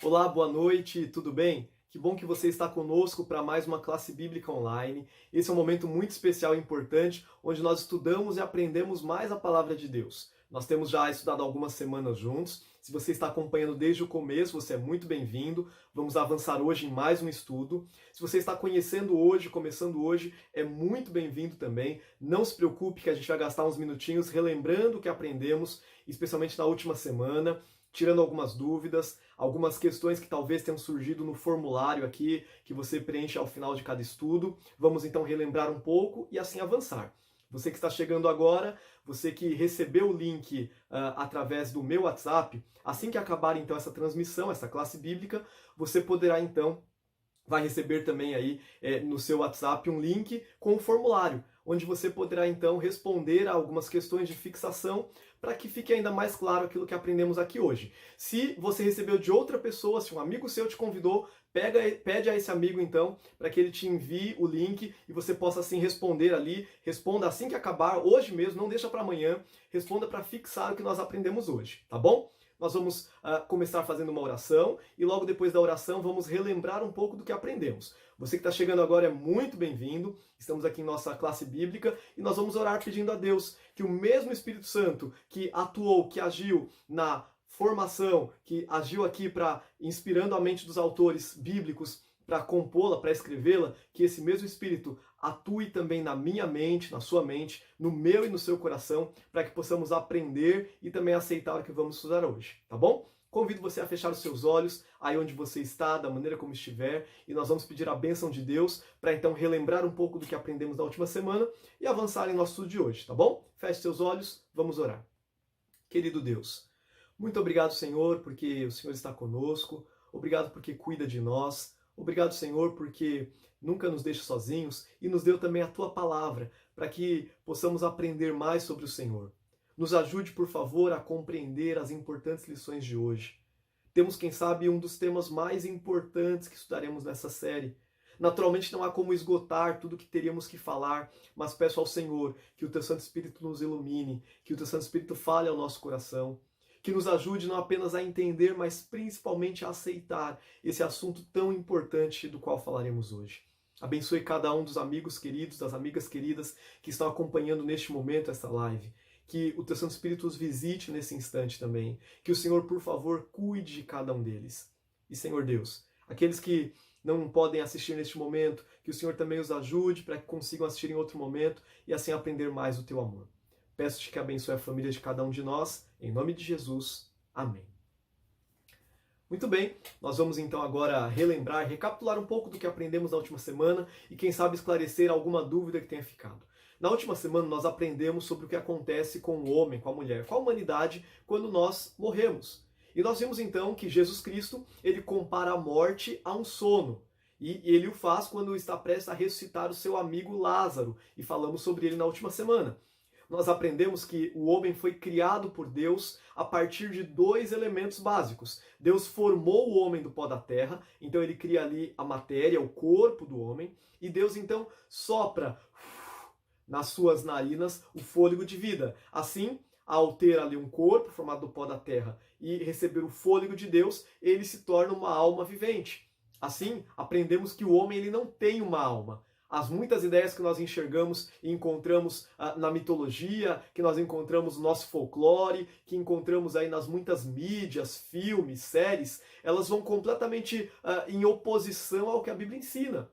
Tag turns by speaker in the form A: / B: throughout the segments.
A: Olá, boa noite, tudo bem? Que bom que você está conosco para mais uma classe bíblica online. Esse é um momento muito especial e importante, onde nós estudamos e aprendemos mais a palavra de Deus. Nós temos já estudado algumas semanas juntos. Se você está acompanhando desde o começo, você é muito bem-vindo. Vamos avançar hoje em mais um estudo. Se você está conhecendo hoje, começando hoje, é muito bem-vindo também. Não se preocupe que a gente vai gastar uns minutinhos relembrando o que aprendemos, especialmente na última semana, tirando algumas dúvidas, algumas questões que talvez tenham surgido no formulário aqui, que você preenche ao final de cada estudo. Vamos então relembrar um pouco e assim avançar. Você que está chegando agora, você que recebeu o link através do meu WhatsApp, assim que acabar então essa transmissão, essa classe bíblica, você poderá então vai receber também aí no seu WhatsApp um link com um formulário, onde você poderá então responder a algumas questões de fixação para que fique ainda mais claro aquilo que aprendemos aqui hoje. Se você recebeu de outra pessoa, se um amigo seu te convidou, pede a esse amigo então para que ele te envie o link e você possa assim responder ali, responda assim que acabar, hoje mesmo, não deixa para amanhã, responda para fixar o que nós aprendemos hoje, tá bom? Nós vamos começar fazendo uma oração e logo depois da oração vamos relembrar um pouco do que aprendemos. Você que está chegando agora é muito bem-vindo. Estamos aqui em nossa classe bíblica e nós vamos orar pedindo a Deus que o mesmo Espírito Santo que atuou, que agiu na formação, que agiu aqui para inspirando a mente dos autores bíblicos para compô-la, para escrevê-la, que esse mesmo Espírito atue também na minha mente, na sua mente, no meu e no seu coração, para que possamos aprender e também aceitar o que vamos estudar hoje, tá bom? Convido você a fechar os seus olhos, aí onde você está, da maneira como estiver, e nós vamos pedir a bênção de Deus para então relembrar um pouco do que aprendemos na última semana e avançar em nosso estudo de hoje, tá bom? Feche seus olhos, vamos orar. Querido Deus, muito obrigado, Senhor, porque o Senhor está conosco, obrigado porque cuida de nós, obrigado, Senhor, porque nunca nos deixa sozinhos e nos deu também a Tua palavra para que possamos aprender mais sobre o Senhor. Nos ajude, por favor, a compreender as importantes lições de hoje. Temos, quem sabe, um dos temas mais importantes que estudaremos nessa série. Naturalmente não há como esgotar tudo que teríamos que falar, mas peço ao Senhor que o Teu Santo Espírito nos ilumine, que o Teu Santo Espírito fale ao nosso coração, que nos ajude não apenas a entender, mas principalmente a aceitar esse assunto tão importante do qual falaremos hoje. Abençoe cada um dos amigos queridos, das amigas queridas que estão acompanhando neste momento essa live. Que o Teu Santo Espírito os visite nesse instante também. Que o Senhor, por favor, cuide de cada um deles. E, Senhor Deus, aqueles que não podem assistir neste momento, que o Senhor também os ajude para que consigam assistir em outro momento e assim aprender mais do Teu amor. Peço-te que abençoe a família de cada um de nós, em nome de Jesus. Amém. Muito bem, nós vamos então agora relembrar, recapitular um pouco do que aprendemos na última semana e quem sabe esclarecer alguma dúvida que tenha ficado. Na última semana nós aprendemos sobre o que acontece com o homem, com a mulher, com a humanidade quando nós morremos. E nós vimos então que Jesus Cristo, ele compara a morte a um sono. E ele o faz quando está prestes a ressuscitar o seu amigo Lázaro. E falamos sobre ele na última semana. Nós aprendemos que o homem foi criado por Deus a partir de dois elementos básicos. Deus formou o homem do pó da terra, então ele cria ali a matéria, o corpo do homem, e Deus então sopra nas suas narinas o fôlego de vida. Assim, ao ter ali um corpo formado do pó da terra e receber o fôlego de Deus, ele se torna uma alma vivente. Assim, aprendemos que o homem ele não tem uma alma. As muitas ideias que nós enxergamos e encontramos na mitologia, que nós encontramos no nosso folclore, que encontramos aí nas muitas mídias, filmes, séries, elas vão completamente em oposição ao que a Bíblia ensina.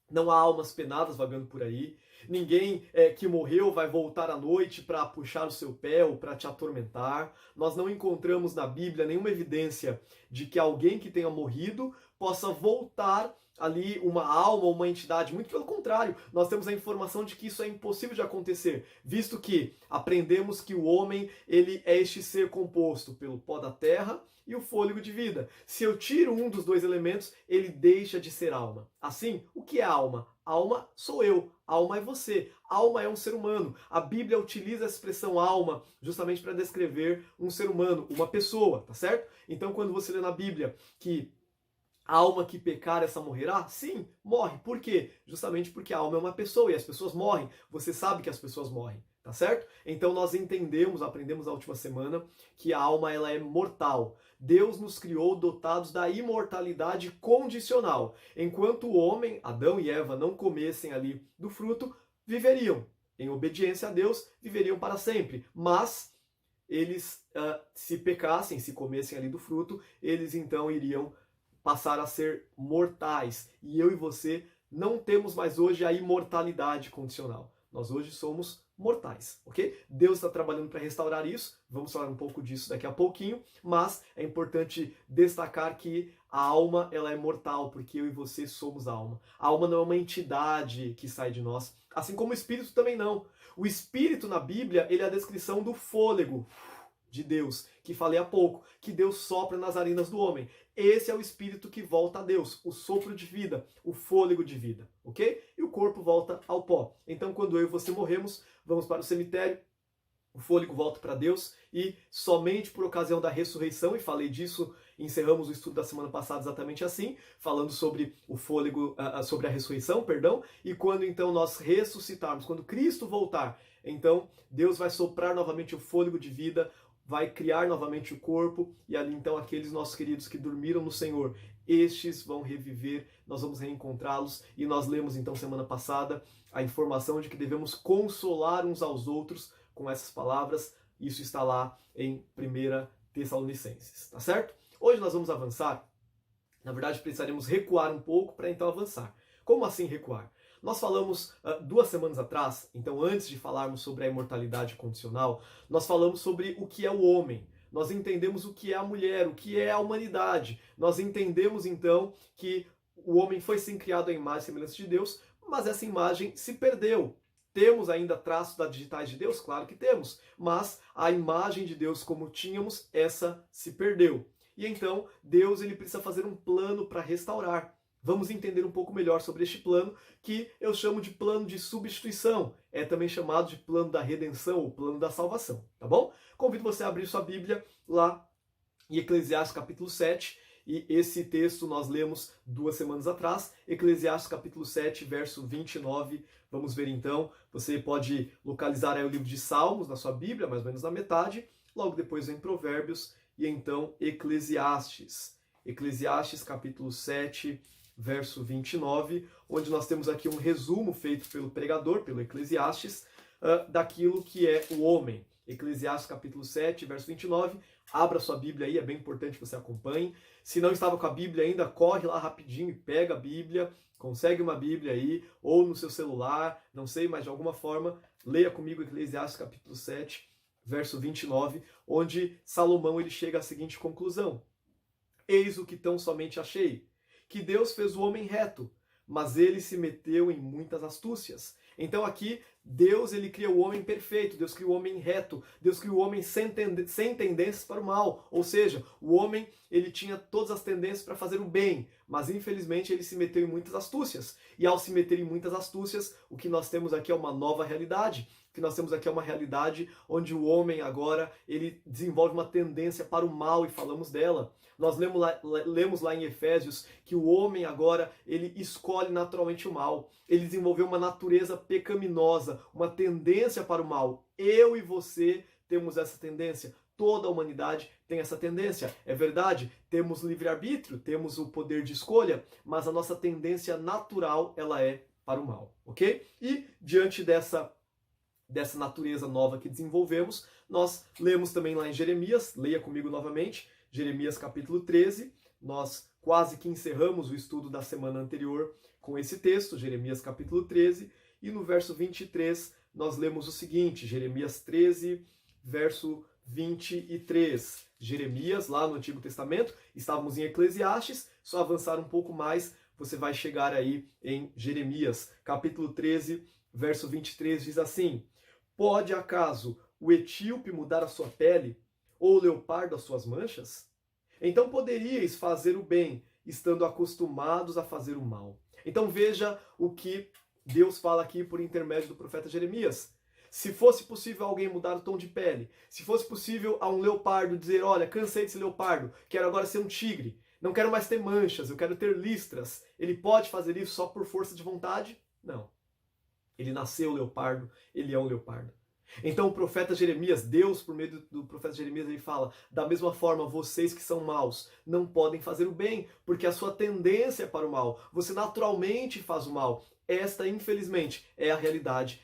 A: Não há almas penadas vagando por aí. Ninguém que morreu vai voltar à noite para puxar o seu pé ou para te atormentar. Nós não encontramos na Bíblia nenhuma evidência de que alguém que tenha morrido possa voltar ali uma alma ou uma entidade. Muito pelo contrário, nós temos a informação de que isso é impossível de acontecer, visto que aprendemos que o homem ele é este ser composto pelo pó da terra e o fôlego de vida. Se eu tiro um dos dois elementos, ele deixa de ser alma. Assim, o que é alma? Alma sou eu, alma é você, alma é um ser humano. A Bíblia utiliza a expressão alma justamente para descrever um ser humano, uma pessoa, tá certo? Então, quando você lê na Bíblia que a alma que pecar, essa morrerá? Sim, morre. Por quê? Justamente porque a alma é uma pessoa e as pessoas morrem. Você sabe que as pessoas morrem. tá certo? Então nós aprendemos na última semana que a alma ela é mortal. Deus nos criou dotados da imortalidade condicional. Enquanto o homem, Adão e Eva, não comessem ali do fruto, viveriam. Em obediência a Deus, viveriam para sempre. Mas eles, se pecassem, se comessem ali do fruto, eles então iriam passar a ser mortais. E eu e você não temos mais hoje a imortalidade condicional. Nós hoje somos mortais, ok? Deus está trabalhando para restaurar isso, vamos falar um pouco disso daqui a pouquinho, mas é importante destacar que a alma ela é mortal, porque eu e você somos alma. A alma não é uma entidade que sai de nós, assim como o espírito também não. O espírito na Bíblia, ele é a descrição do fôlego de Deus, que falei há pouco, que Deus sopra nas narinas do homem. Esse é o espírito que volta a Deus, o sopro de vida, o fôlego de vida, ok? E o corpo volta ao pó. Então, quando eu e você morremos, vamos para o cemitério, o fôlego volta para Deus e somente por ocasião da ressurreição, e falei disso, encerramos o estudo da semana passada exatamente assim, falando sobre o fôlego, sobre a ressurreição, perdão, e quando então nós ressuscitarmos, quando Cristo voltar, então Deus vai soprar novamente o fôlego de vida, vai criar novamente o corpo, e ali então aqueles nossos queridos que dormiram no Senhor, estes vão reviver, nós vamos reencontrá-los, e nós lemos então semana passada a informação de que devemos consolar uns aos outros com essas palavras, isso está lá em 1 Tessalonicenses, tá certo? Hoje nós vamos avançar, na verdade precisaremos recuar um pouco para então avançar. Como assim recuar? Nós falamos 2 semanas atrás, então antes de falarmos sobre a imortalidade condicional, nós falamos sobre o que é o homem. Nós entendemos o que é a mulher, o que é a humanidade. Nós entendemos então que o homem foi sim criado à imagem e semelhança de Deus, mas essa imagem se perdeu. Temos ainda traços das digitais de Deus? Claro que temos, mas a imagem de Deus como tínhamos, essa se perdeu. E então Deus ele precisa fazer um plano para restaurar. Vamos entender um pouco melhor sobre este plano, que eu chamo de plano de substituição. É também chamado de plano da redenção, ou plano da salvação, tá bom? Convido você a abrir sua Bíblia lá em Eclesiastes capítulo 7, e esse texto nós lemos 2 semanas atrás, Eclesiastes capítulo 7, verso 29. Vamos ver então, você pode localizar aí o livro de Salmos na sua Bíblia, mais ou menos na metade, logo depois vem Provérbios, e então Eclesiastes. Eclesiastes capítulo 7, verso 29, onde nós temos aqui um resumo feito pelo pregador, pelo Eclesiastes, daquilo que é o homem. Eclesiastes capítulo 7, verso 29, abra sua Bíblia aí, é bem importante que você acompanhe. Se não estava com a Bíblia ainda, corre lá rapidinho e pega a Bíblia, consegue uma Bíblia aí, ou no seu celular, não sei, mas de alguma forma, leia comigo Eclesiastes capítulo 7, verso 29, onde Salomão ele chega à seguinte conclusão: eis o que tão somente achei, que Deus fez o homem reto, mas ele se meteu em muitas astúcias. Então aqui, Deus ele cria o homem perfeito, Deus cria o homem reto, Deus cria o homem sem tendências para o mal. Ou seja, o homem ele tinha todas as tendências para fazer o bem, mas infelizmente ele se meteu em muitas astúcias. E ao se meter em muitas astúcias, o que nós temos aqui é uma nova realidade. O que nós temos aqui é uma realidade onde o homem agora ele desenvolve uma tendência para o mal, e falamos dela. Nós lemos lá em Efésios que o homem agora ele escolhe naturalmente o mal. Ele desenvolveu uma natureza pecaminosa, uma tendência para o mal. Eu e você temos essa tendência. Toda a humanidade tem essa tendência. É verdade, temos livre-arbítrio, temos o poder de escolha, mas a nossa tendência natural ela é para o mal, ok? E diante dessa natureza nova que desenvolvemos, nós lemos também lá em Jeremias, leia comigo novamente, Jeremias capítulo 13, nós quase que encerramos o estudo da semana anterior com esse texto, Jeremias capítulo 13, e no verso 23 nós lemos o seguinte, Jeremias 13, verso 23. Jeremias, lá no Antigo Testamento, estávamos em Eclesiastes, só avançar um pouco mais, você vai chegar aí em Jeremias, capítulo 13, verso 23, diz assim: pode acaso o etíope mudar a sua pele, ou o leopardo as suas manchas? Então poderíeis fazer o bem, estando acostumados a fazer o mal. Então veja o que Deus fala aqui por intermédio do profeta Jeremias. Se fosse possível alguém mudar o tom de pele, se fosse possível a um leopardo dizer, olha, cansei desse leopardo, quero agora ser um tigre, não quero mais ter manchas, eu quero ter listras, ele pode fazer isso só por força de vontade? Não. Ele nasceu leopardo, ele é um leopardo. Então o profeta Jeremias, Deus por meio do profeta Jeremias, ele fala: da mesma forma, vocês que são maus não podem fazer o bem, porque a sua tendência é para o mal. Você naturalmente faz o mal. Esta, infelizmente, é a realidade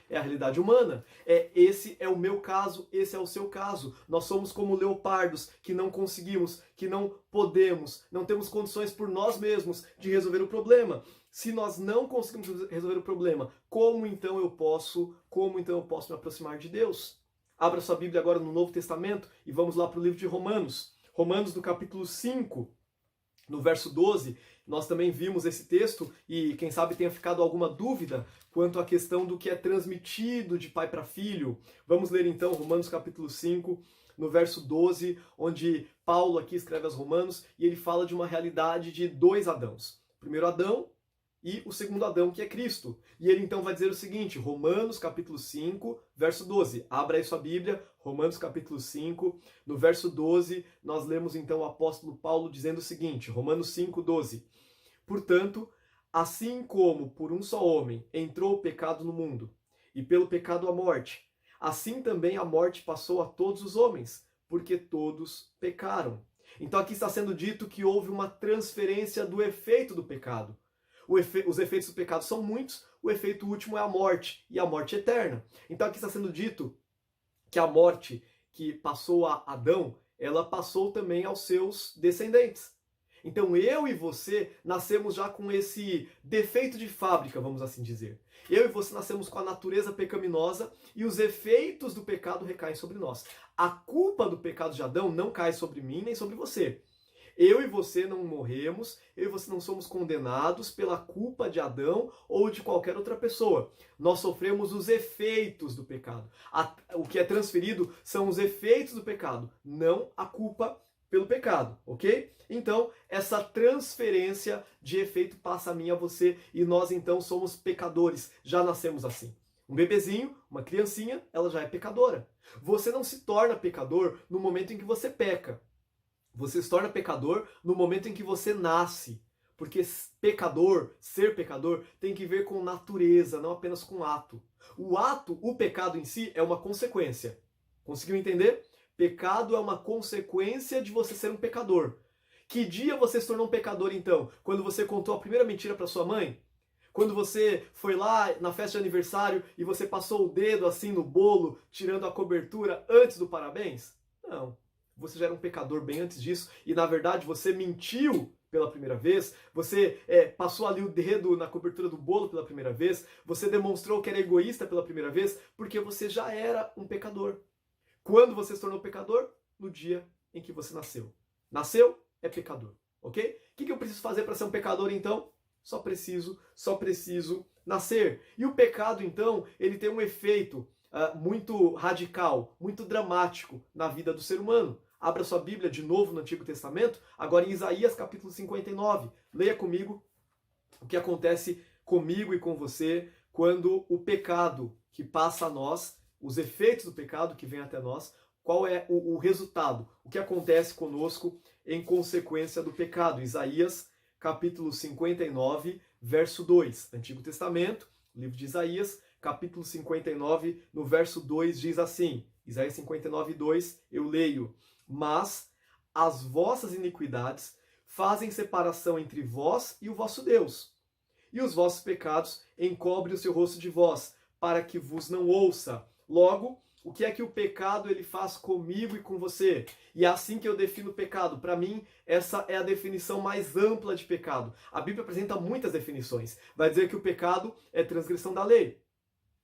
A: humana. Esse é o meu caso, esse é o seu caso. Nós somos como leopardos que não conseguimos, que não podemos, não temos condições por nós mesmos de resolver o problema. Se nós não conseguimos resolver o problema, como então eu posso me aproximar de Deus? Abra sua Bíblia agora no Novo Testamento e vamos lá para o livro de Romanos. Romanos do capítulo 5, no verso 12, nós também vimos esse texto e quem sabe tenha ficado alguma dúvida quanto à questão do que é transmitido de pai para filho. Vamos ler então Romanos capítulo 5, no verso 12, onde Paulo aqui escreve aos Romanos e ele fala de uma realidade de dois Adãos. O primeiro Adão e o segundo Adão, que é Cristo. E ele então vai dizer o seguinte, Romanos capítulo 5, verso 12. Abra aí sua Bíblia, Romanos capítulo 5, no verso 12, nós lemos então o apóstolo Paulo dizendo o seguinte, Romanos 5, 12. Portanto, assim como por um só homem entrou o pecado no mundo, e pelo pecado a morte, assim também a morte passou a todos os homens, porque todos pecaram. Então aqui está sendo dito que houve uma transferência do efeito do pecado. Os efeitos do pecado são muitos, o efeito último é a morte, e a morte eterna. Então aqui está sendo dito que a morte que passou a Adão, ela passou também aos seus descendentes. Então eu e você nascemos já com esse defeito de fábrica, vamos assim dizer. Eu e você nascemos com a natureza pecaminosa e os efeitos do pecado recaem sobre nós. A culpa do pecado de Adão não cai sobre mim nem sobre você. Eu e você não morremos, eu e você não somos condenados pela culpa de Adão ou de qualquer outra pessoa. Nós sofremos os efeitos do pecado. O que é transferido são os efeitos do pecado, não a culpa pelo pecado, ok? Então, essa transferência de efeito passa a mim e a você, e nós então somos pecadores, já nascemos assim. Um bebezinho, uma criancinha, ela já é pecadora. Você não se torna pecador no momento em que você peca. Você se torna pecador no momento em que você nasce. Porque pecador, ser pecador, tem que ver com natureza, não apenas com ato. O ato, o pecado em si, é uma consequência. Conseguiu entender? Pecado é uma consequência de você ser um pecador. Que dia você se tornou um pecador, então? Quando você contou a primeira mentira para sua mãe? Quando você foi lá na festa de aniversário e você passou o dedo assim no bolo, tirando a cobertura antes do parabéns? Não. Você já era um pecador bem antes disso e, na verdade, você mentiu pela primeira vez, você passou ali o dedo na cobertura do bolo pela primeira vez, você demonstrou que era egoísta pela primeira vez, porque você já era um pecador. Quando você se tornou pecador? No dia em que você nasceu. Nasceu, é pecador, ok? O que eu preciso fazer para ser um pecador, então? Só preciso nascer. E o pecado, então, ele tem um efeito muito radical, muito dramático na vida do ser humano. Abra sua Bíblia de novo no Antigo Testamento, agora em Isaías capítulo 59. Leia comigo o que acontece comigo e com você quando o pecado que passa a nós, os efeitos do pecado que vem até nós, qual é o resultado, o que acontece conosco em consequência do pecado. Isaías capítulo 59, verso 2. Antigo Testamento, livro de Isaías, capítulo 59, no verso 2 diz assim, Isaías 59, 2, eu leio: mas as vossas iniquidades fazem separação entre vós e o vosso Deus, e os vossos pecados encobrem o seu rosto de vós, para que vos não ouça. Logo, o que é que o pecado ele faz comigo e com você? E é assim que eu defino o pecado. Para mim, essa é a definição mais ampla de pecado. A Bíblia apresenta muitas definições. Vai dizer que o pecado é transgressão da lei.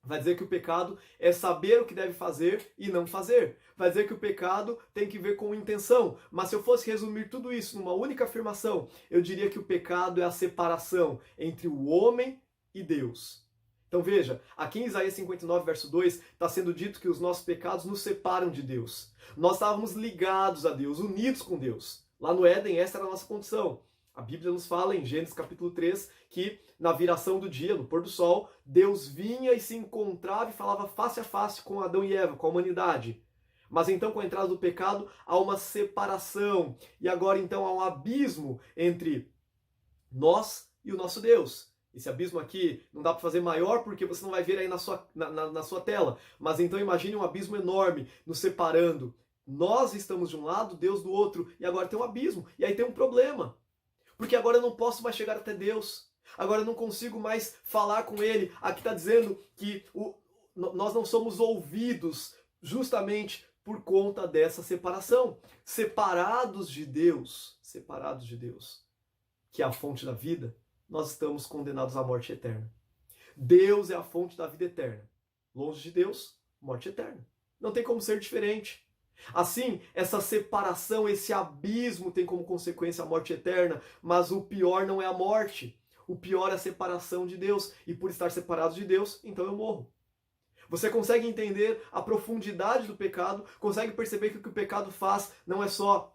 A: Vai dizer que o pecado é saber o que deve fazer e não fazer. Vai dizer que o pecado tem que ver com intenção. Mas se eu fosse resumir tudo isso numa única afirmação, eu diria que o pecado é a separação entre o homem e Deus. Então veja, aqui em Isaías 59, verso 2, está sendo dito que os nossos pecados nos separam de Deus. Nós estávamos ligados a Deus, unidos com Deus. Lá no Éden, essa era a nossa condição. A Bíblia nos fala em Gênesis capítulo 3 que na viração do dia, no pôr do sol, Deus vinha e se encontrava e falava face a face com Adão e Eva, com a humanidade. Mas então com a entrada do pecado há uma separação. E agora então há um abismo entre nós e o nosso Deus. Esse abismo aqui não dá para fazer maior porque você não vai ver aí na sua tela. Mas então imagine um abismo enorme nos separando. Nós estamos de um lado, Deus do outro, e agora tem um abismo. E aí tem um problema. Porque agora eu não posso mais chegar até Deus. Agora eu não consigo mais falar com Ele. Aqui está dizendo que nós não somos ouvidos justamente por conta dessa separação. Separados de Deus, que é a fonte da vida, nós estamos condenados à morte eterna. Deus é a fonte da vida eterna. Longe de Deus, morte eterna. Não tem como ser diferente. Assim, essa separação, esse abismo tem como consequência a morte eterna, mas o pior não é a morte. O pior é a separação de Deus. E por estar separado de Deus, então eu morro. Você consegue entender a profundidade do pecado, consegue perceber que o que o pecado faz não é só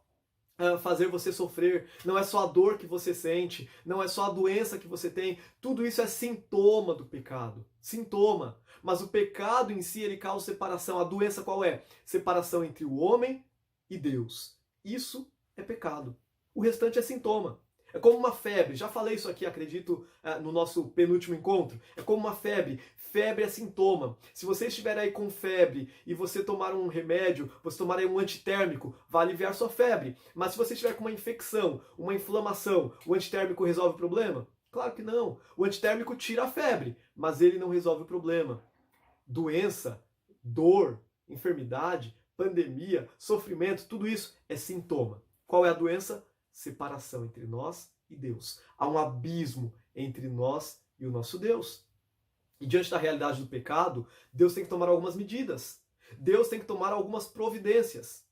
A: fazer você sofrer, não é só a dor que você sente, não é só a doença que você tem, tudo isso é sintoma do pecado, sintoma. Mas o pecado em si, ele causa separação. A doença qual é? Separação entre o homem e Deus. Isso é pecado. O restante é sintoma. É como uma febre, já falei isso aqui, acredito, no nosso penúltimo encontro. É como uma febre. Febre é sintoma. Se você estiver aí com febre e você tomar um remédio, você tomar aí um antitérmico, vai aliviar sua febre. Mas se você estiver com uma infecção, uma inflamação, o antitérmico resolve o problema? Claro que não. O antitérmico tira a febre, mas ele não resolve o problema. Doença, dor, enfermidade, pandemia, sofrimento, tudo isso é sintoma. Qual é a doença? Separação entre nós e Deus. Há um abismo entre nós e o nosso Deus. E diante da realidade do pecado, Deus tem que tomar algumas medidas. Deus tem que tomar algumas providências.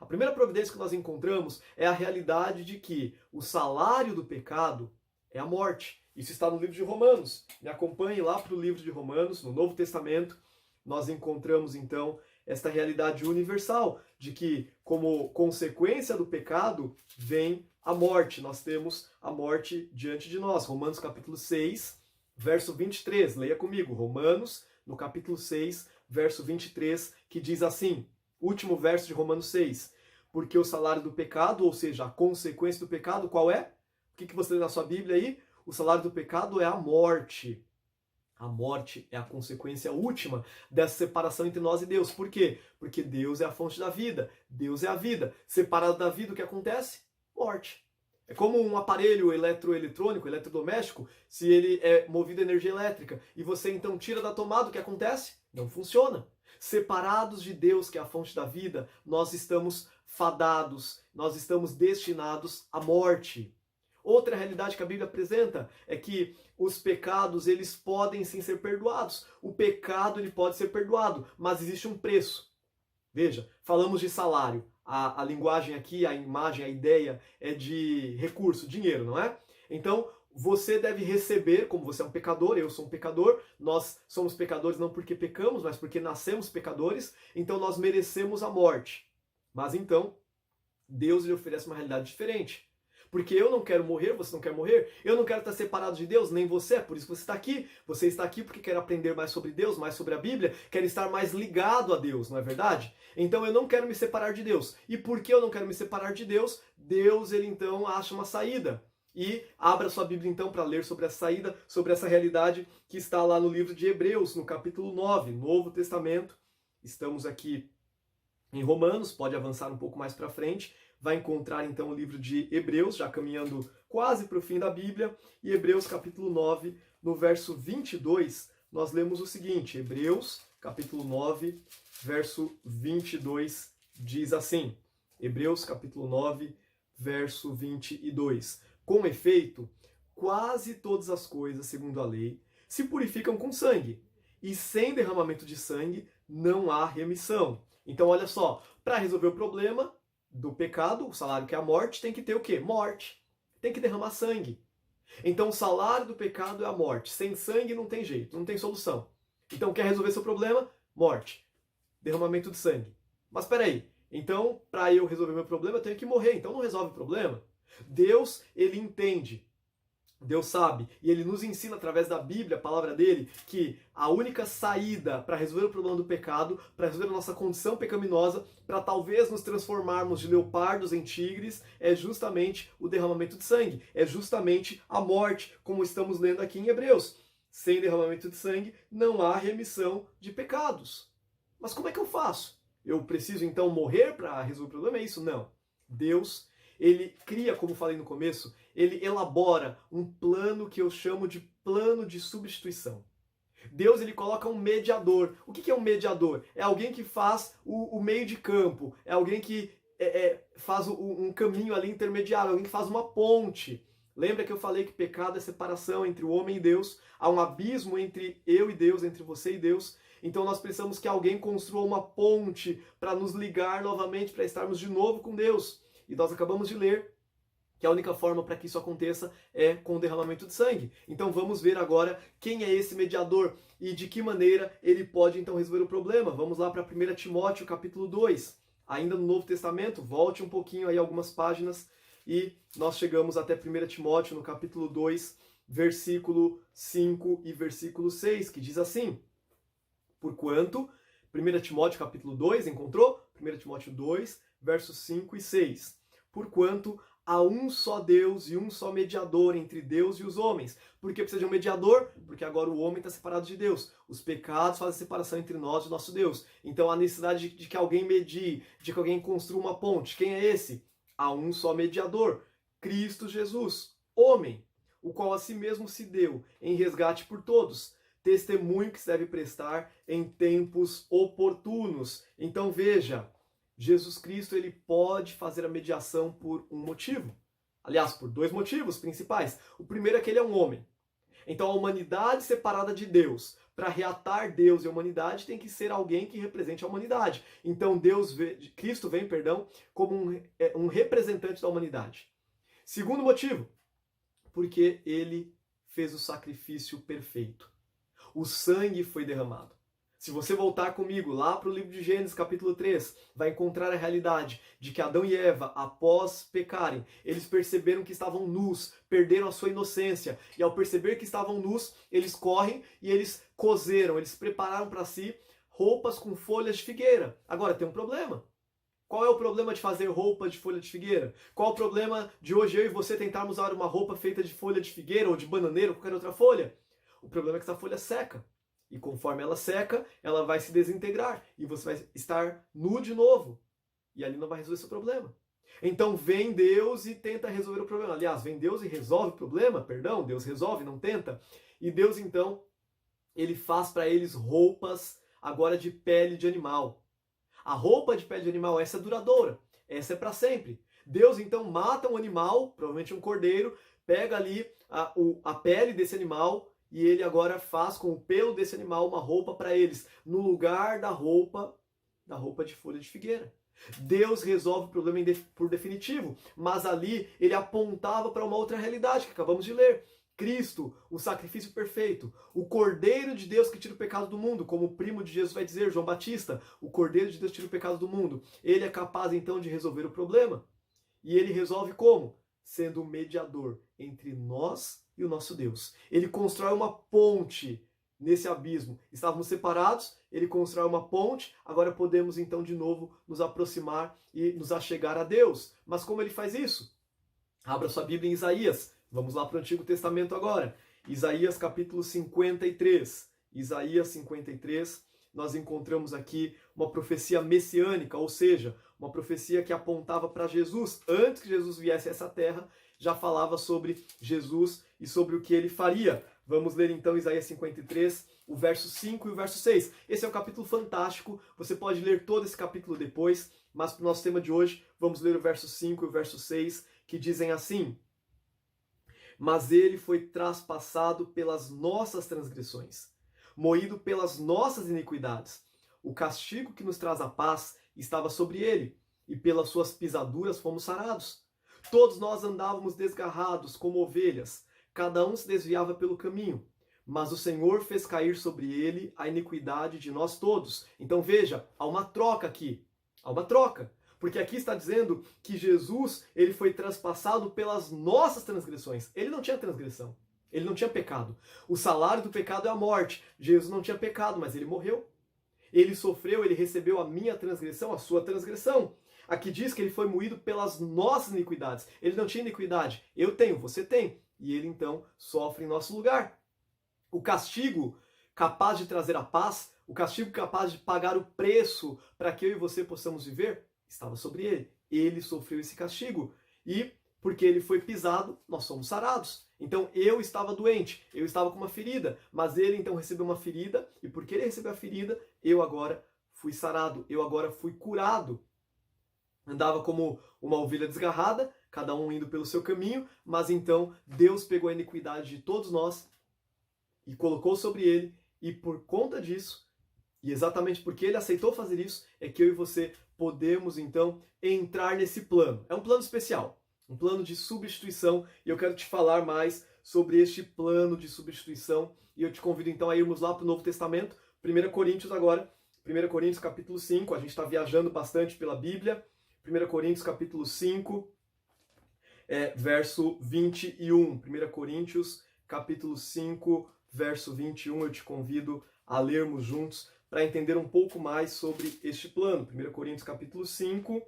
A: A primeira providência que nós encontramos é a realidade de que o salário do pecado é a morte. Isso está no livro de Romanos. Me acompanhe lá para o livro de Romanos, no Novo Testamento. Nós encontramos então esta realidade universal de que, como consequência do pecado, vem a morte. Nós temos a morte diante de nós. Romanos capítulo 6, verso 23. Leia comigo. Romanos, no capítulo 6, verso 23, que diz assim, último verso de Romanos 6. Porque o salário do pecado, ou seja, a consequência do pecado, qual é? O que você lê na sua Bíblia aí? O salário do pecado é a morte. A morte é a consequência última dessa separação entre nós e Deus. Por quê? Porque Deus é a fonte da vida. Deus é a vida. Separado da vida, o que acontece? Morte. É como um aparelho eletroeletrônico, eletrodoméstico, se ele é movido a energia elétrica e você então tira da tomada, o que acontece? Não funciona. Separados de Deus, que é a fonte da vida, nós estamos fadados, nós estamos destinados à morte. Outra realidade que a Bíblia apresenta é que os pecados, eles podem sim ser perdoados. O pecado, ele pode ser perdoado, mas existe um preço. Veja, falamos de salário. A linguagem aqui, a imagem, a ideia é de recurso, dinheiro, não é? Então, você deve receber, como você é um pecador, eu sou um pecador, nós somos pecadores não porque pecamos, mas porque nascemos pecadores, então nós merecemos a morte. Mas então, Deus lhe oferece uma realidade diferente. Porque eu não quero morrer, você não quer morrer, eu não quero estar separado de Deus, nem você, por isso que você está aqui. Você está aqui porque quer aprender mais sobre Deus, mais sobre a Bíblia, quer estar mais ligado a Deus, não é verdade? Então eu não quero me separar de Deus. E porque eu não quero me separar de Deus, Deus, ele então acha uma saída. E abra sua Bíblia então para ler sobre essa saída, sobre essa realidade que está lá no livro de Hebreus, no capítulo 9, Novo Testamento. Estamos aqui em Romanos, pode avançar um pouco mais para frente. Vai encontrar então o livro de Hebreus, já caminhando quase para o fim da Bíblia, e Hebreus capítulo 9, no verso 22, nós lemos o seguinte, Hebreus capítulo 9, verso 22, diz assim, Hebreus capítulo 9, verso 22, com efeito, quase todas as coisas, segundo a lei, se purificam com sangue, e sem derramamento de sangue não há remissão. Então olha só, para resolver o problema do pecado, o salário que é a morte, tem que ter o quê? Morte. Tem que derramar sangue. Então o salário do pecado é a morte. Sem sangue não tem jeito, não tem solução. Então quer resolver seu problema? Morte. Derramamento de sangue. Mas espera aí, então para eu resolver meu problema eu tenho que morrer, então não resolve o problema. Deus, ele entende Deus sabe, e Ele nos ensina através da Bíblia, a palavra dele, que a única saída para resolver o problema do pecado, para resolver a nossa condição pecaminosa, para talvez nos transformarmos de leopardos em tigres, é justamente o derramamento de sangue, é justamente a morte, como estamos lendo aqui em Hebreus. Sem derramamento de sangue não há remissão de pecados. Mas como é que eu faço? Eu preciso então morrer para resolver o problema? É isso? Não. Deus, ele cria, como falei no começo, ele elabora um plano que eu chamo de plano de substituição. Deus, ele coloca um mediador. O que é um mediador? É alguém que faz o meio de campo, é alguém que faz um caminho ali intermediário, alguém que faz uma ponte. Lembra que eu falei que pecado é separação entre o homem e Deus? Há um abismo entre eu e Deus, entre você e Deus. Então nós precisamos que alguém construa uma ponte para nos ligar novamente, para estarmos de novo com Deus. E nós acabamos de ler que a única forma para que isso aconteça é com o derramamento de sangue. Então vamos ver agora quem é esse mediador e de que maneira ele pode então resolver o problema. Vamos lá para 1 Timóteo capítulo 2, ainda no Novo Testamento, volte um pouquinho aí algumas páginas e nós chegamos até 1 Timóteo no capítulo 2, versículo 5 e versículo 6, que diz assim: Porquanto, 1 Timóteo capítulo 2, encontrou? 1 Timóteo 2, versos 5 e 6. Porquanto há um só Deus e um só mediador entre Deus e os homens. Por que precisa de um mediador? Porque agora o homem está separado de Deus. Os pecados fazem separação entre nós e o nosso Deus. Então há necessidade de que alguém medie, de que alguém construa uma ponte. Quem é esse? Há um só mediador, Cristo Jesus, homem, o qual a si mesmo se deu em resgate por todos. Testemunho que se deve prestar em tempos oportunos. Então veja, Jesus Cristo, ele pode fazer a mediação por um motivo. Aliás, por dois motivos principais. O primeiro é que ele é um homem. Então a humanidade separada de Deus, para reatar Deus e a humanidade, tem que ser alguém que represente a humanidade. Então Cristo vem, como um representante da humanidade. Segundo motivo, porque ele fez o sacrifício perfeito. O sangue foi derramado. Se você voltar comigo lá para o livro de Gênesis, capítulo 3, vai encontrar a realidade de que Adão e Eva, após pecarem, eles perceberam que estavam nus, perderam a sua inocência. E ao perceber que estavam nus, eles correm e eles cozeram, eles prepararam para si roupas com folhas de figueira. Agora tem um problema. Qual é o problema de fazer roupa de folha de figueira? Qual é o problema de hoje eu e você tentarmos usar uma roupa feita de folha de figueira ou de bananeira ou qualquer outra folha? O problema é que essa folha seca. E conforme ela seca, ela vai se desintegrar. E você vai estar nu de novo. E ali não vai resolver seu problema. Então vem Deus e tenta resolver o problema. Aliás, vem Deus e resolve o problema. Perdão, Deus resolve, não tenta. E Deus então, ele faz para eles roupas agora de pele de animal. A roupa de pele de animal, essa é duradoura. Essa é para sempre. Deus então mata um animal, provavelmente um cordeiro, pega ali a pele desse animal, e ele agora faz com o pelo desse animal uma roupa para eles, no lugar da roupa de folha de figueira. Deus resolve o problema por definitivo, mas ali ele apontava para uma outra realidade que acabamos de ler. Cristo, o sacrifício perfeito, o Cordeiro de Deus que tira o pecado do mundo, como o primo de Jesus vai dizer, João Batista, o Cordeiro de Deus tira o pecado do mundo. Ele é capaz então de resolver o problema. E ele resolve como? Sendo o mediador entre nós e o nosso Deus. Ele constrói uma ponte nesse abismo. Estávamos separados, ele constrói uma ponte, agora podemos então de novo nos aproximar e nos achegar a Deus. Mas como ele faz isso? Abra sua Bíblia em Isaías. Vamos lá para o Antigo Testamento agora. Isaías capítulo 53. Isaías 53, nós encontramos aqui uma profecia messiânica, ou seja, uma profecia que apontava para Jesus. Antes que Jesus viesse a essa terra, já falava sobre Jesus e sobre o que ele faria. Vamos ler então Isaías 53, o verso 5 e o verso 6. Esse é um capítulo fantástico, você pode ler todo esse capítulo depois, mas para o nosso tema de hoje, vamos ler o verso 5 e o verso 6, que dizem assim: Mas ele foi traspassado pelas nossas transgressões, moído pelas nossas iniquidades. O castigo que nos traz a paz estava sobre ele, e pelas suas pisaduras fomos sarados. Todos nós andávamos desgarrados como ovelhas, cada um se desviava pelo caminho, mas o Senhor fez cair sobre ele a iniquidade de nós todos. Então veja, há uma troca aqui, há uma troca. Porque aqui está dizendo que Jesus, ele foi transpassado pelas nossas transgressões. Ele não tinha transgressão. Ele não tinha pecado. O salário do pecado é a morte. Jesus não tinha pecado, mas ele morreu. Ele sofreu, ele recebeu a minha transgressão, a sua transgressão. Aqui diz que ele foi moído pelas nossas iniquidades. Ele não tinha iniquidade. Eu tenho, você tem. E ele então sofre em nosso lugar. O castigo capaz de trazer a paz, o castigo capaz de pagar o preço para que eu e você possamos viver, estava sobre ele. Ele sofreu esse castigo. E porque ele foi pisado, nós somos sarados. Então eu estava doente, eu estava com uma ferida, mas ele então recebeu uma ferida, e porque ele recebeu a ferida, eu agora fui sarado, eu agora fui curado. Andava como uma ovelha desgarrada, cada um indo pelo seu caminho, mas então Deus pegou a iniquidade de todos nós e colocou sobre ele, e por conta disso, e exatamente porque ele aceitou fazer isso, é que eu e você podemos então entrar nesse plano. É um plano especial, um plano de substituição, e eu quero te falar mais sobre este plano de substituição, e eu te convido então a irmos lá para o Novo Testamento, 1 Coríntios agora, 1 Coríntios capítulo 5, a gente está viajando bastante pela Bíblia, 1 Coríntios capítulo 5, verso 21, 1 Coríntios capítulo 5, verso 21, eu te convido a lermos juntos para entender um pouco mais sobre este plano. 1 Coríntios capítulo 5,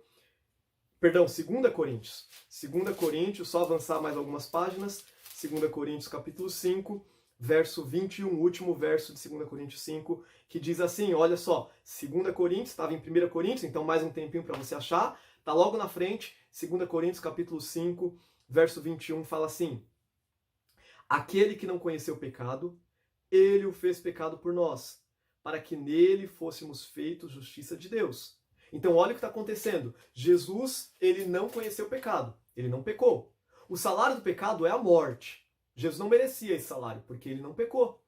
A: perdão, 2 Coríntios. 2 Coríntios, só avançar mais algumas páginas. 2 Coríntios capítulo 5, verso 21, último verso de 2 Coríntios 5, que diz assim, olha só, 2 Coríntios, estava em 1 Coríntios, então mais um tempinho para você achar, está logo na frente, 2 Coríntios capítulo 5, verso 21, fala assim, aquele que não conheceu o pecado, ele o fez pecado por nós, para que nele fôssemos feitos justiça de Deus. Então olha o que está acontecendo. Jesus, ele não conheceu o pecado, ele não pecou. O salário do pecado é a morte. Jesus não merecia esse salário, porque ele não pecou.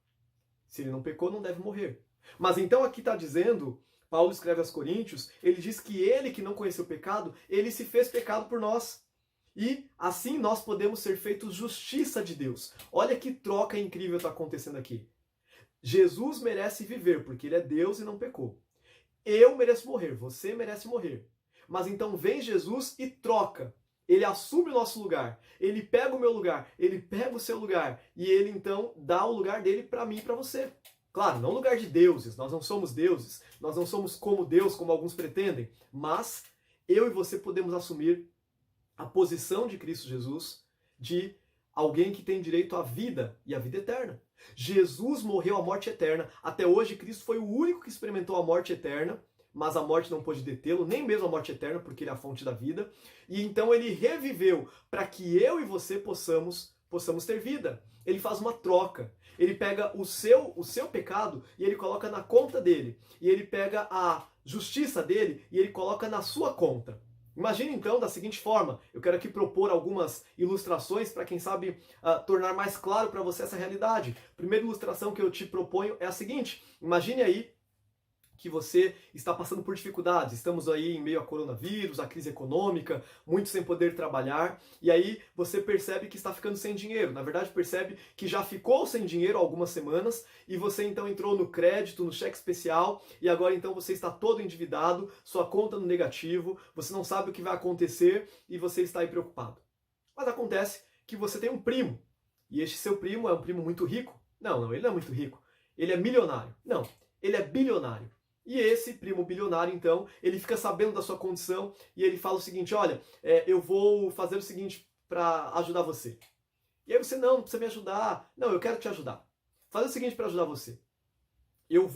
A: Se ele não pecou, não deve morrer. Mas então aqui está dizendo, Paulo escreve aos Coríntios, ele diz que ele que não conheceu o pecado, ele se fez pecado por nós. E assim nós podemos ser feitos justiça de Deus. Olha que troca incrível está acontecendo aqui. Jesus merece viver, porque ele é Deus e não pecou. Eu mereço morrer, você merece morrer. Mas então vem Jesus e troca. Ele assume o nosso lugar. Ele pega o meu lugar, ele pega o seu lugar. E ele então dá o lugar dele para mim e para você. Claro, não lugar de deuses, nós não somos deuses. Nós não somos como Deus, como alguns pretendem. Mas eu e você podemos assumir a posição de Cristo Jesus de alguém que tem direito à vida e à vida eterna. Jesus morreu a morte eterna. Até hoje, Cristo foi o único que experimentou a morte eterna, mas a morte não pôde detê-lo, nem mesmo a morte eterna, porque ele é a fonte da vida. E então ele reviveu para que eu e você possamos ter vida. Ele faz uma troca. Ele pega o seu pecado e ele coloca na conta dele. E ele pega a justiça dele e ele coloca na sua conta. Imagine então da seguinte forma, eu quero aqui propor algumas ilustrações para quem sabe tornar mais claro para você essa realidade. A primeira ilustração que eu te proponho é a seguinte, imagine aí que você está passando por dificuldades. Estamos aí em meio a coronavírus, a crise econômica, muitos sem poder trabalhar, e aí você percebe que está ficando sem dinheiro. Na verdade, percebe que já ficou sem dinheiro há algumas semanas, e você então entrou no crédito, no cheque especial, e agora então você está todo endividado, sua conta no negativo, você não sabe o que vai acontecer, e você está aí preocupado. Mas acontece que você tem um primo, e este seu primo é um primo muito rico. Não, ele não é muito rico. Ele é milionário. Não, ele é bilionário. E esse primo bilionário, então, ele fica sabendo da sua condição e ele fala o seguinte, olha, eu vou fazer o seguinte para ajudar você. E aí você, não precisa me ajudar. Não, eu quero te ajudar. Faz o seguinte para ajudar você. Eu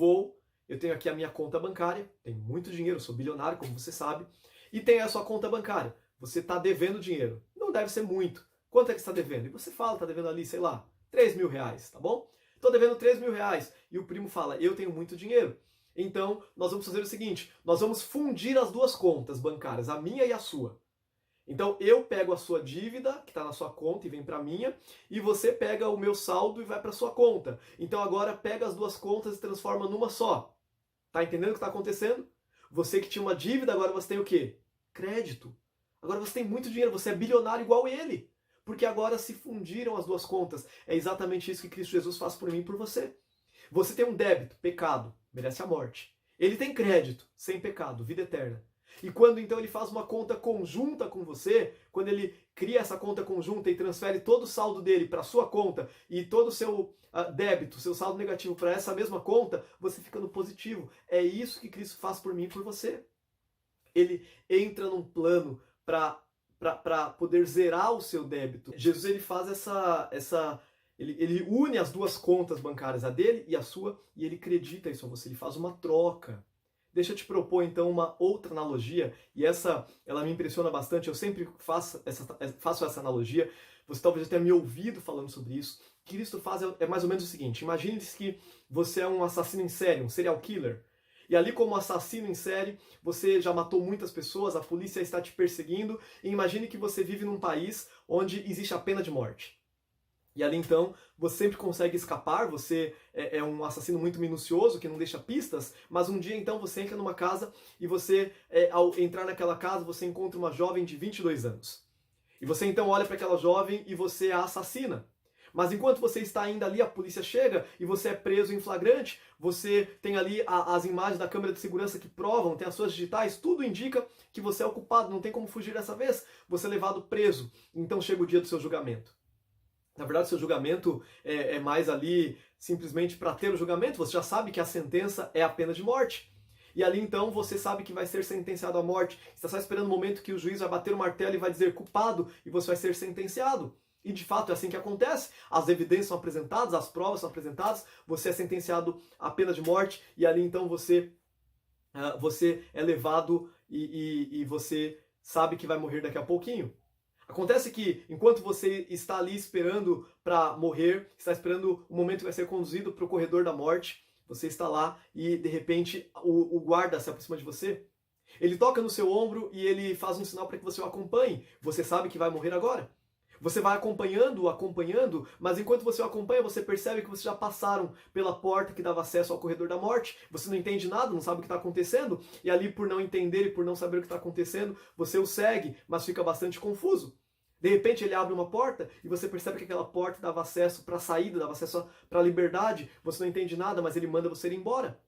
A: tenho aqui a minha conta bancária, tenho muito dinheiro, sou bilionário, como você sabe, e tem a sua conta bancária. Você está devendo dinheiro. Não deve ser muito. Quanto é que você está devendo? E você fala, está devendo ali, sei lá, 3 mil reais, tá bom? Estou devendo 3 mil reais. E o primo fala, eu tenho muito dinheiro. Então, nós vamos fazer o seguinte, nós vamos fundir as duas contas bancárias, a minha e a sua. Então, eu pego a sua dívida, que está na sua conta e vem para a minha, e você pega o meu saldo e vai para a sua conta. Então, agora, pega as duas contas e transforma numa só. Tá entendendo o que está acontecendo? Você que tinha uma dívida, agora você tem o quê? Crédito. Agora você tem muito dinheiro, você é bilionário igual ele. Porque agora se fundiram as duas contas. É exatamente isso que Cristo Jesus faz por mim e por você. Você tem um débito, pecado, merece a morte. Ele tem crédito, sem pecado, vida eterna. E quando então ele faz uma conta conjunta com você, quando ele cria essa conta conjunta e transfere todo o saldo dele para a sua conta e todo o seu débito, seu saldo negativo para essa mesma conta, você fica no positivo. É isso que Cristo faz por mim e por você. Ele entra num plano para poder zerar o seu débito. Jesus ele faz ele une as duas contas bancárias, a dele e a sua, e ele acredita isso a você, ele faz uma troca. Deixa eu te propor então uma outra analogia, e ela me impressiona bastante, eu sempre faço essa analogia, você talvez tenha me ouvido falando sobre isso. O que Cristo faz é mais ou menos o seguinte: imagine que você é um assassino em série, um serial killer, e ali como assassino em série, você já matou muitas pessoas, a polícia está te perseguindo, e imagine que você vive num país onde existe a pena de morte. E ali então, você sempre consegue escapar, você é um assassino muito minucioso, que não deixa pistas, mas um dia então você entra numa casa e você, ao entrar naquela casa, você encontra uma jovem de 22 anos. E você então olha para aquela jovem e você a assassina. Mas enquanto você está ainda ali, a polícia chega e você é preso em flagrante, você tem ali as imagens da câmera de segurança que provam, tem as suas digitais, tudo indica que você é o culpado, não tem como fugir dessa vez, você é levado preso. Então chega o dia do seu julgamento. Na verdade, o seu julgamento é mais ali simplesmente para ter o julgamento, você já sabe que a sentença é a pena de morte. E ali então você sabe que vai ser sentenciado à morte. Você está só esperando o momento que o juiz vai bater o martelo e vai dizer culpado e você vai ser sentenciado. E de fato é assim que acontece. As evidências são apresentadas, as provas são apresentadas, você é sentenciado à pena de morte e ali então você é levado e você sabe que vai morrer daqui a pouquinho. Acontece que, enquanto você está ali esperando para morrer, está esperando o momento que vai ser conduzido para o corredor da morte, você está lá e, de repente, o guarda se aproxima de você. Ele toca no seu ombro e ele faz um sinal para que você o acompanhe. Você sabe que vai morrer agora. Você vai acompanhando, mas enquanto você o acompanha, você percebe que vocês já passaram pela porta que dava acesso ao corredor da morte. Você não entende nada, não sabe o que está acontecendo, e ali, por não entender e por não saber o que está acontecendo, você o segue, mas fica bastante confuso. De repente ele abre uma porta e você percebe que aquela porta dava acesso para a saída, dava acesso para a liberdade. Você não entende nada, mas ele manda você ir embora.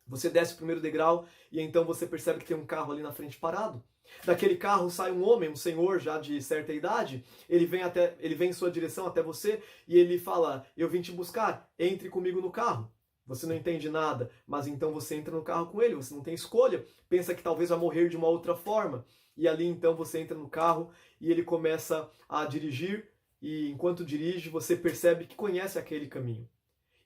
A: Você desce o primeiro degrau e então você percebe que tem um carro ali na frente parado. Daquele carro sai um homem, um senhor já de certa idade, ele vem em sua direção até você e ele fala: eu vim te buscar, entre comigo no carro. Você não entende nada, mas então você entra no carro com ele, você não tem escolha, pensa que talvez vai morrer de uma outra forma. E ali então você entra no carro e ele começa a dirigir e enquanto dirige você percebe que conhece aquele caminho.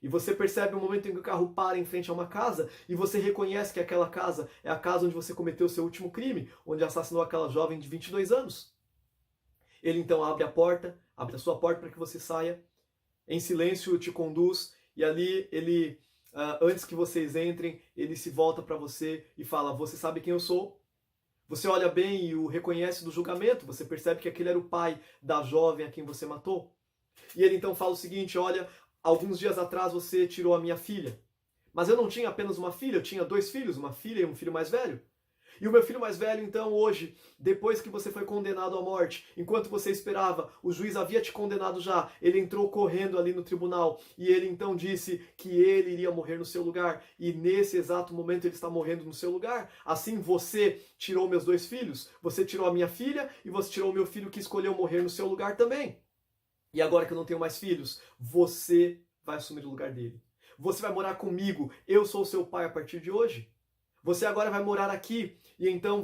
A: E você percebe o momento em que o carro para em frente a uma casa e você reconhece que aquela casa é a casa onde você cometeu o seu último crime, onde assassinou aquela jovem de 22 anos. Ele então abre a sua porta para que você saia, em silêncio te conduz e ali ele, antes que vocês entrem, ele se volta para você e fala: você sabe quem eu sou? Você olha bem e o reconhece do julgamento, você percebe que aquele era o pai da jovem a quem você matou. E ele então fala o seguinte: olha, alguns dias atrás você tirou a minha filha. Mas eu não tinha apenas uma filha, eu tinha 2 filhos, uma filha e um filho mais velho. E o meu filho mais velho, então, hoje, depois que você foi condenado à morte, enquanto você esperava, o juiz havia te condenado já, ele entrou correndo ali no tribunal e ele então disse que ele iria morrer no seu lugar. E nesse exato momento ele está morrendo no seu lugar. Assim você tirou meus 2 filhos, você tirou a minha filha e você tirou o meu filho que escolheu morrer no seu lugar também. E agora que eu não tenho mais filhos, você vai assumir o lugar dele. Você vai morar comigo, eu sou o seu pai a partir de hoje. Você agora vai morar aqui, e então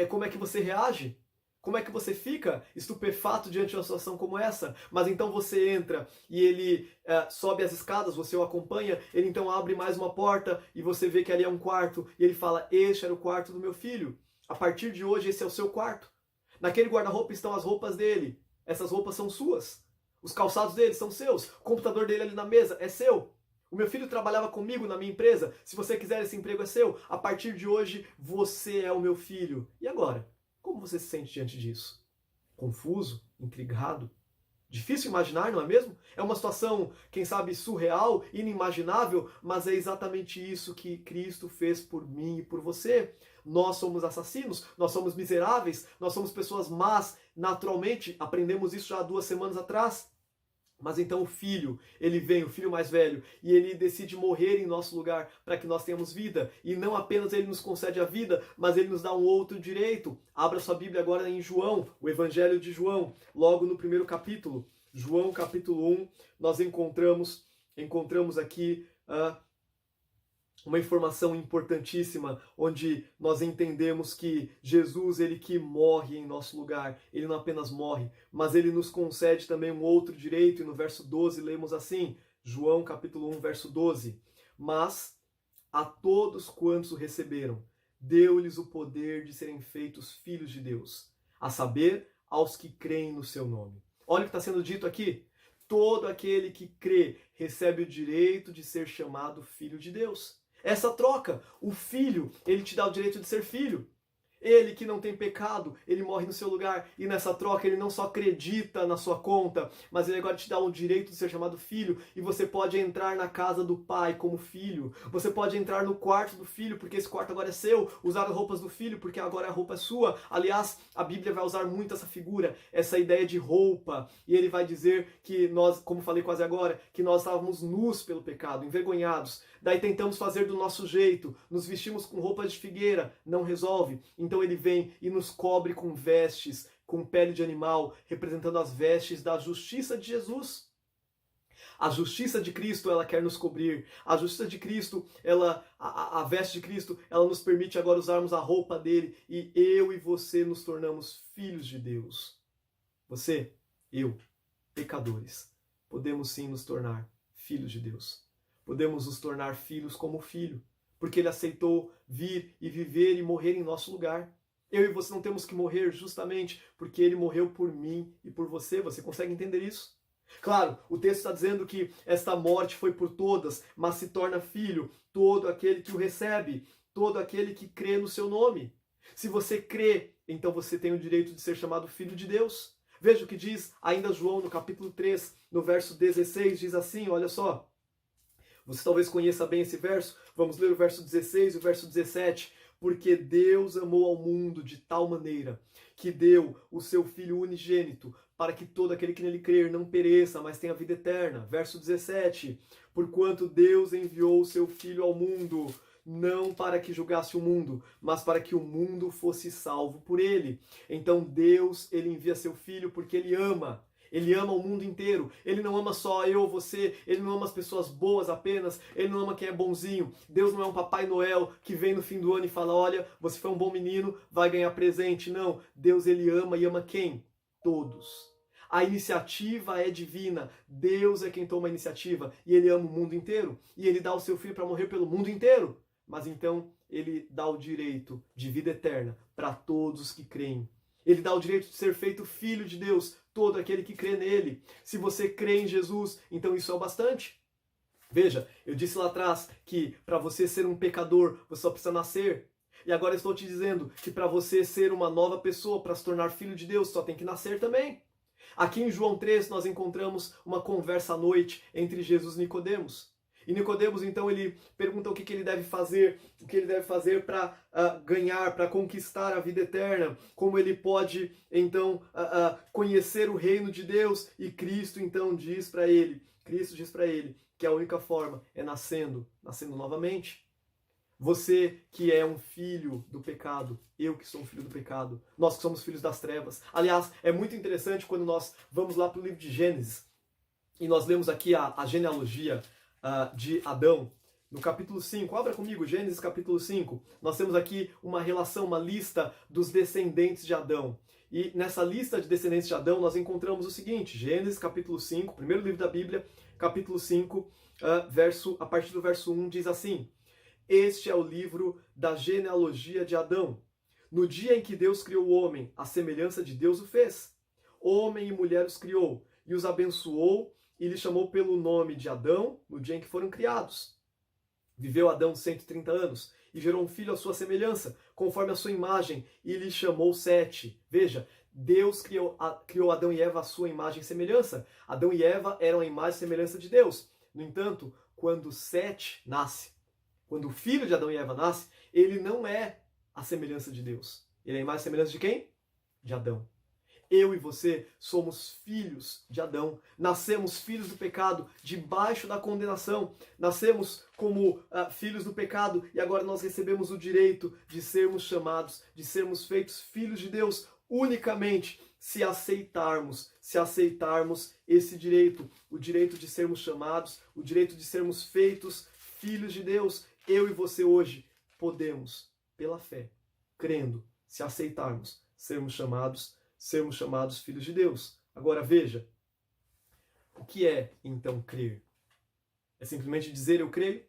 A: como é que você reage? Como é que você fica estupefato diante de uma situação como essa? Mas então você entra e ele sobe as escadas, você o acompanha, ele então abre mais uma porta e você vê que ali é um quarto, e ele fala: este era o quarto do meu filho. A partir de hoje esse é o seu quarto. Naquele guarda-roupa estão as roupas dele. Essas roupas são suas. Os calçados dele são seus. O computador dele ali na mesa é seu. O meu filho trabalhava comigo na minha empresa. Se você quiser, esse emprego é seu. A partir de hoje, você é o meu filho. E agora? Como você se sente diante disso? Confuso? Intrigado? Difícil imaginar, não é mesmo? É uma situação, quem sabe, surreal, inimaginável, mas é exatamente isso que Cristo fez por mim e por você. Nós somos assassinos, nós somos miseráveis, nós somos pessoas más, naturalmente, aprendemos isso já há 2 semanas atrás. Mas então o filho, ele vem, o filho mais velho, e ele decide morrer em nosso lugar para que nós tenhamos vida. E não apenas ele nos concede a vida, mas ele nos dá um outro direito. Abra sua Bíblia agora em João, o Evangelho de João, logo no primeiro capítulo. João capítulo 1, nós encontramos aqui uma informação importantíssima, onde nós entendemos que Jesus, ele que morre em nosso lugar, ele não apenas morre, mas ele nos concede também um outro direito, e no verso 12 lemos assim, João capítulo 1, verso 12, mas a todos quantos o receberam, deu-lhes o poder de serem feitos filhos de Deus, a saber, aos que creem no seu nome. Olha o que está sendo dito aqui, todo aquele que crê recebe o direito de ser chamado filho de Deus. Essa troca, o filho, ele te dá o direito de ser filho. Ele que não tem pecado, ele morre no seu lugar. E nessa troca ele não só acredita na sua conta, mas ele agora te dá o direito de ser chamado filho. E você pode entrar na casa do pai como filho. Você pode entrar no quarto do filho, porque esse quarto agora é seu. Usar as roupas do filho, porque agora a roupa é sua. Aliás, a Bíblia vai usar muito essa figura, essa ideia de roupa. E ele vai dizer que nós, como falei quase agora, que nós estávamos nus pelo pecado, envergonhados. Daí tentamos fazer do nosso jeito, nos vestimos com roupas de figueira, não resolve. Então ele vem e nos cobre com vestes, com pele de animal, representando as vestes da justiça de Jesus. A justiça de Cristo, ela quer nos cobrir. A justiça de Cristo, a veste de Cristo, ela nos permite agora usarmos a roupa dele. E eu e você nos tornamos filhos de Deus. Você, eu, pecadores, podemos sim nos tornar filhos de Deus. Podemos nos tornar filhos como filho, porque ele aceitou vir e viver e morrer em nosso lugar. Eu e você não temos que morrer justamente porque ele morreu por mim e por você. Você consegue entender isso? Claro, o texto está dizendo que esta morte foi por todas, mas se torna filho todo aquele que o recebe, todo aquele que crê no seu nome. Se você crê, então você tem o direito de ser chamado filho de Deus. Veja o que diz ainda João no capítulo 3, no verso 16, diz assim, olha só. Você talvez conheça bem esse verso. Vamos ler o verso 16 e o verso 17. Porque Deus amou ao mundo de tal maneira que deu o seu Filho unigênito para que todo aquele que nele crer não pereça, mas tenha vida eterna. Verso 17. Porquanto Deus enviou o seu Filho ao mundo, não para que julgasse o mundo, mas para que o mundo fosse salvo por ele. Então Deus, ele envia seu Filho porque ele ama. Ele ama o mundo inteiro. Ele não ama só eu ou você. Ele não ama as pessoas boas apenas. Ele não ama quem é bonzinho. Deus não é um Papai Noel que vem no fim do ano e fala, olha, você foi um bom menino, vai ganhar presente. Não. Deus, ele ama e ama quem? Todos. A iniciativa é divina. Deus é quem toma a iniciativa. E ele ama o mundo inteiro. E ele dá o seu filho para morrer pelo mundo inteiro. Mas então ele dá o direito de vida eterna para todos os que creem. Ele dá o direito de ser feito filho de Deus, todo aquele que crê nele. Se você crê em Jesus, então isso é o bastante. Veja, eu disse lá atrás que para você ser um pecador, você só precisa nascer. E agora eu estou te dizendo que para você ser uma nova pessoa, para se tornar filho de Deus, só tem que nascer também. Aqui em João 3 nós encontramos uma conversa à noite entre Jesus e Nicodemos. E Nicodemos, então, ele pergunta o que ele deve fazer, o que ele deve fazer para ganhar, para conquistar a vida eterna, como ele pode, então, conhecer o reino de Deus. E Cristo, então, diz para ele que a única forma é nascendo novamente. Você que é um filho do pecado, eu que sou um filho do pecado, nós que somos filhos das trevas. Aliás, é muito interessante quando nós vamos lá para o livro de Gênesis, e nós lemos aqui a genealogia de Adão, no capítulo 5, abra comigo, Gênesis capítulo 5, nós temos aqui uma relação, uma lista dos descendentes de Adão. E nessa lista de descendentes de Adão, nós encontramos o seguinte, Gênesis capítulo 5, primeiro livro da Bíblia, capítulo 5, a partir do verso 1, diz assim, este é o livro da genealogia de Adão. No dia em que Deus criou o homem, a semelhança de Deus o fez. Homem e mulher os criou, e os abençoou, e lhe chamou pelo nome de Adão no dia em que foram criados. Viveu Adão 130 anos e gerou um filho à sua semelhança, conforme a sua imagem, e lhe chamou Sete. Veja, Deus criou Adão e Eva à sua imagem e semelhança. Adão e Eva eram a imagem e semelhança de Deus. No entanto, quando Sete nasce, quando o filho de Adão e Eva nasce, ele não é a semelhança de Deus. Ele é a imagem e semelhança de quem? De Adão. Eu e você somos filhos de Adão, nascemos filhos do pecado, debaixo da condenação, nascemos como filhos do pecado e agora nós recebemos o direito de sermos chamados, de sermos feitos filhos de Deus unicamente se aceitarmos esse direito, o direito de sermos chamados, o direito de sermos feitos filhos de Deus. Eu e você hoje podemos, pela fé, crendo, se aceitarmos, sermos chamados filhos de Deus. Agora veja, o que é então crer? É simplesmente dizer eu creio?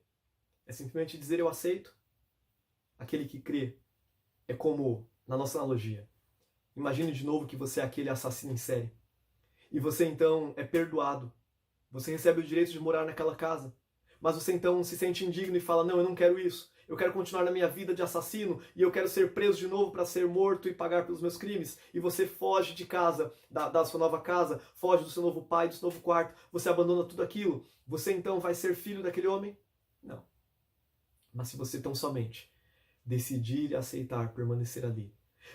A: É simplesmente dizer eu aceito? Aquele que crê é como, na nossa analogia, imagine de novo que você é aquele assassino em série. E você então é perdoado. Você recebe o direito de morar naquela casa. Mas você então se sente indigno e fala, não, eu não quero isso. Eu quero continuar na minha vida de assassino e eu quero ser preso de novo para ser morto e pagar pelos meus crimes. E você foge de casa, da sua nova casa, foge do seu novo pai, do seu novo quarto. Você abandona tudo aquilo. Você então vai ser filho daquele homem? Não. Mas se você tão somente decidir e aceitar permanecer ali,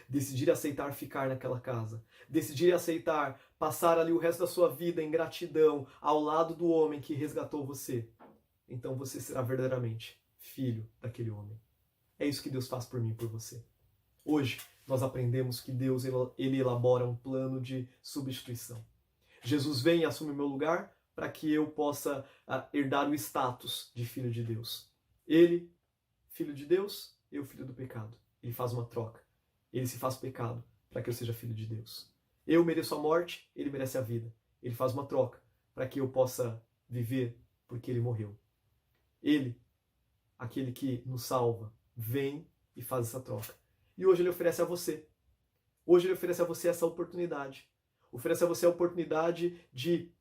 A: decidir aceitar ficar naquela casa, decidir aceitar passar ali o resto da sua vida em gratidão ao lado do homem que resgatou você, então você será verdadeiramente filho daquele homem. É isso que Deus faz por mim e por você. Hoje nós aprendemos que Deus ele elabora um plano de substituição. Jesus vem e assume o meu lugar para que eu possa herdar o status de filho de Deus. Ele, filho de Deus, eu, filho do pecado. Ele faz uma troca. Ele se faz pecado para que eu seja filho de Deus. Eu mereço a morte, ele merece a vida. Ele faz uma troca para que eu possa viver porque ele morreu. Ele, aquele que nos salva, vem e faz essa troca. E hoje ele oferece a você. Hoje ele oferece a você essa oportunidade. Oferece a você a oportunidade de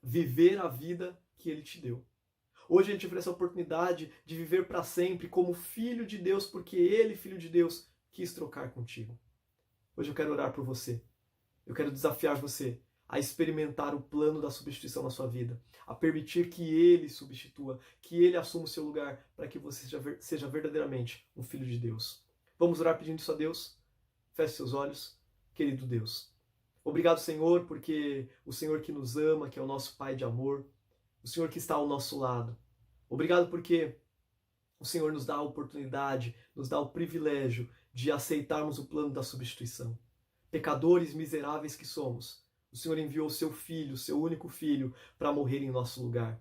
A: viver a vida que ele te deu. Hoje ele te oferece a oportunidade de viver para sempre como filho de Deus, porque ele, filho de Deus, quis trocar contigo. Hoje eu quero orar por você. Eu quero desafiar você a experimentar o plano da substituição na sua vida, a permitir que ele substitua, que ele assuma o seu lugar para que você seja verdadeiramente um filho de Deus. Vamos orar pedindo isso a Deus? Feche seus olhos. Querido Deus, obrigado, Senhor, porque o Senhor que nos ama, que é o nosso Pai de amor, o Senhor que está ao nosso lado. Obrigado porque o Senhor nos dá a oportunidade, nos dá o privilégio de aceitarmos o plano da substituição. Pecadores miseráveis que somos, o Senhor enviou o seu Filho, o seu único Filho, para morrer em nosso lugar.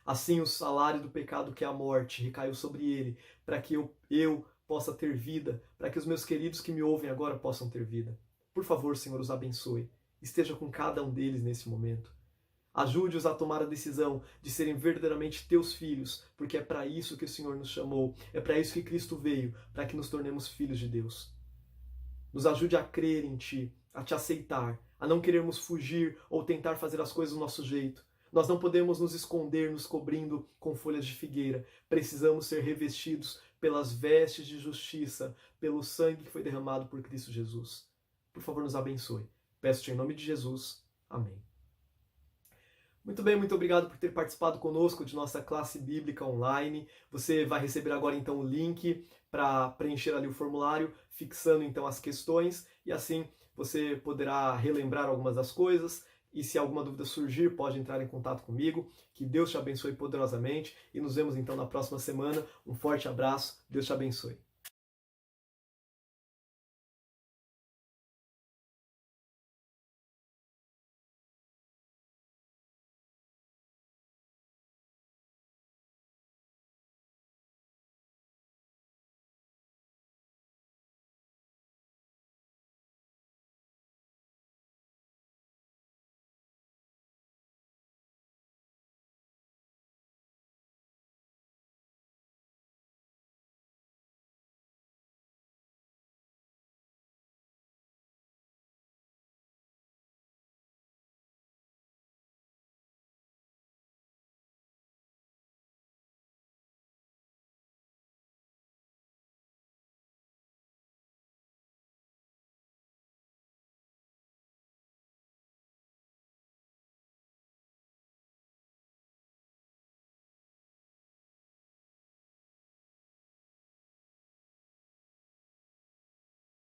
A: Assim o salário do pecado, que é a morte, recaiu sobre ele, para que eu possa ter vida, para que os meus queridos que me ouvem agora possam ter vida. Por favor, Senhor, os abençoe. Esteja com cada um deles nesse momento. Ajude-os a tomar a decisão de serem verdadeiramente teus filhos, porque é para isso que o Senhor nos chamou, é para isso que Cristo veio, para que nos tornemos filhos de Deus. Nos ajude a crer em Ti, a Te aceitar, a não querermos fugir ou tentar fazer as coisas do nosso jeito. Nós não podemos nos esconder nos cobrindo com folhas de figueira. Precisamos ser revestidos pelas vestes de justiça, pelo sangue que foi derramado por Cristo Jesus. Por favor, nos abençoe. Peço-te em nome de Jesus. Amém. Muito bem, muito obrigado por ter participado conosco de nossa classe bíblica online. Você vai receber agora então o link para preencher ali o formulário, fixando então as questões e assim você poderá relembrar algumas das coisas e se alguma dúvida surgir, pode entrar em contato comigo. Que Deus te abençoe poderosamente e nos vemos então na próxima semana. Um forte abraço, Deus te abençoe.